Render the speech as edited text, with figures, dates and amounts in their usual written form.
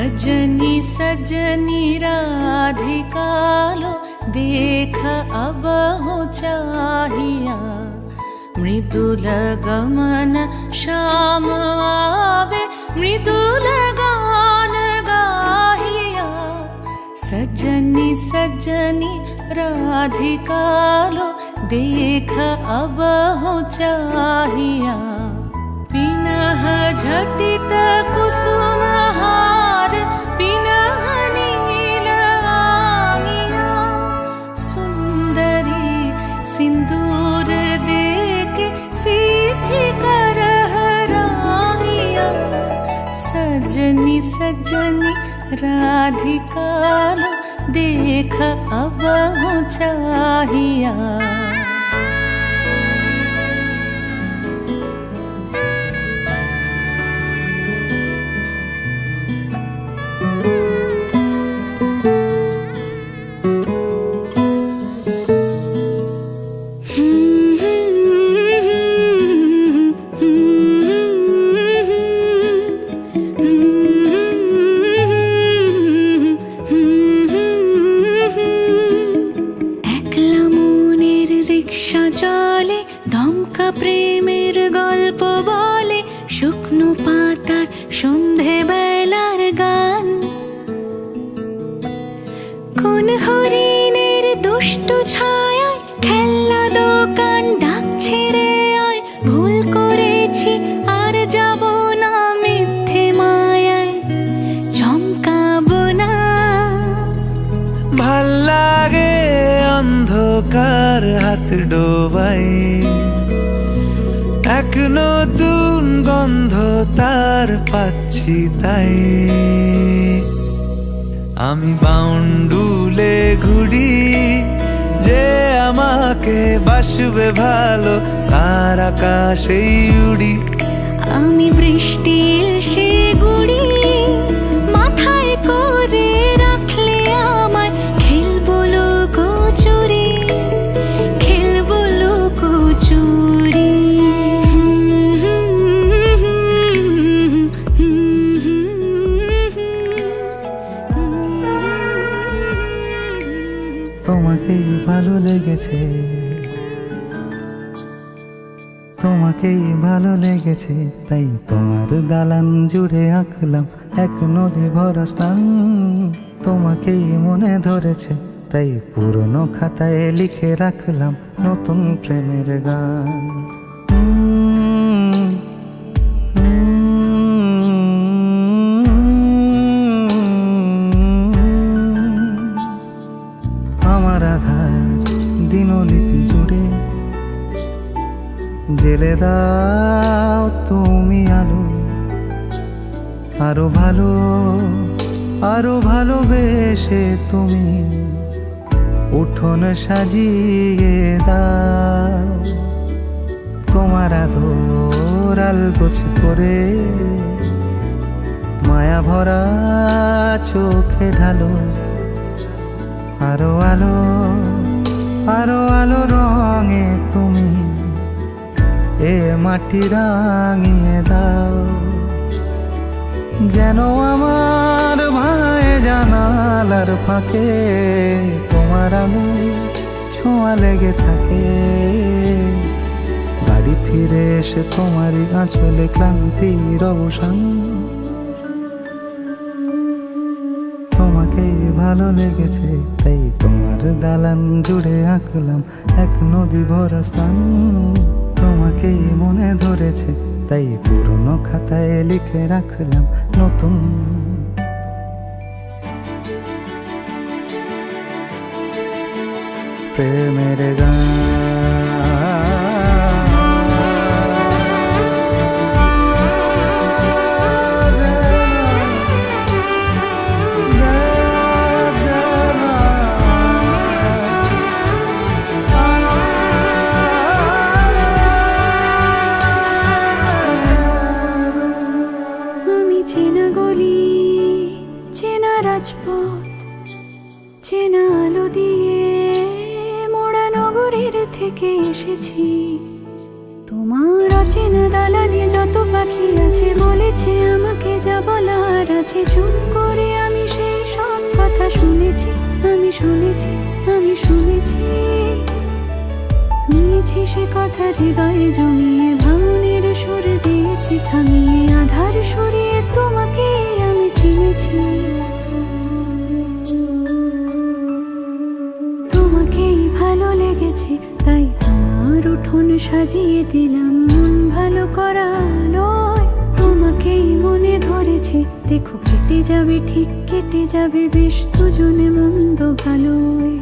सजनी सजनी राधिका लो देख अब हो चाहिया, मृदुल गमन श्याम आवे मृदुल गान गाहिया। सजनी सजनी राधिका लो देख अब हो चाहिया, पिनह झटित कुसुम हार पिनह नील आंगिया। सुंदरी सिंदूर देके सीधी करह रांगिया। सजनी सजनी राधिका लो देख अब हो चाहिया। চলে দমকা প্রেমের গল্প বলে, শুকনো পাতার সন্ধে বেলার গান। কোন হরিণের দুষ্ট ছায়ায় খেলনা দোকান ডাকছে রে আয়। ভুল করেছি আর যাব না মিথ্যে মায়ায়, চমকাবো না। ভাল লাগে অন্ধকার হাত ডোবাই, এক নতুন গন্ধ তার পাচ্ছি তাই। আমি বাউন্ডুলে ঘুরি, যে আমাকে বাসবে ভালো তার আকাশেই উড়ি। আমি বৃষ্টির সে গুড়ি, মাথায় করে রাখলে আমায় খেলবো লুকোচুরি, খেলবো লুকোচুরি। তোমাকেই ভালো লেগেছে, তোমাকেই ভালো লেগেছে, তাই তোমার দালান জুড়ে আঁকলাম এক নদী ভরা স্থান। তোমাকেই মনে ধরেছে, তাই পুরনো খাতায় লিখে রাখলাম নতুন প্রেমের গান। আমার আধার দিনলিপি জুড়ে জেলে দাও তুমি আলো, আরো ভালো আরো ভালোবেসে তুমি উঠোন সাজিয়ে দাও। তোমার আদর আলগোছ করে মায়া ভরা চোখে ঢালো, আরো আলো আরো আলো রঙে তুমি এ মাটি রাঙিয়ে দাও। যেন আমার ভাই জানালার ফাঁকে তোমার আলো ছোঁয়া লেগে থাকে। বাড়ি ফিরে এসে তোমারই আঁচলে ক্লান্তির অবসান। তোমাকেই ভালো লেগেছে, তাই তোমার দালান জুড়ে আঁকলাম এক নদী ভরা স্থান। তোমাকেই মনে ধরেছে, তাই পুরনো খাতায় লিখে রাখলাম নতুন প্রেমের গান। চেনা গলি, চেনা রাজপথ, চেনা আলো দিয়ে মোড়া নগরের থেকে এসেছি। তোমার অচেনা দালানে যত পাখি আছে বলেছে আমাকে যা বলার আছে, চুপ করে আমি সেই সব কথা শুনেছি, আমি শুনেছি, আমি শুনেছি। নিয়েছি সে কথা হৃদয়ে জমিয়ে, ভাঙনের সুর দিয়েছি থামিয়ে, আধার সরিয়ে তোমাকে আমি চিনেছি। তোমাকেই ভালো লেগেছে তাই আমার উঠোন সাজিয়ে দিলাম মন ভালো করা আলোয়। তোমাকেই মনে ধরেছে, দেখো কেটে যাবে, ঠিক কেটে যাবে বেশ দুজনে মন্দ ভালোই।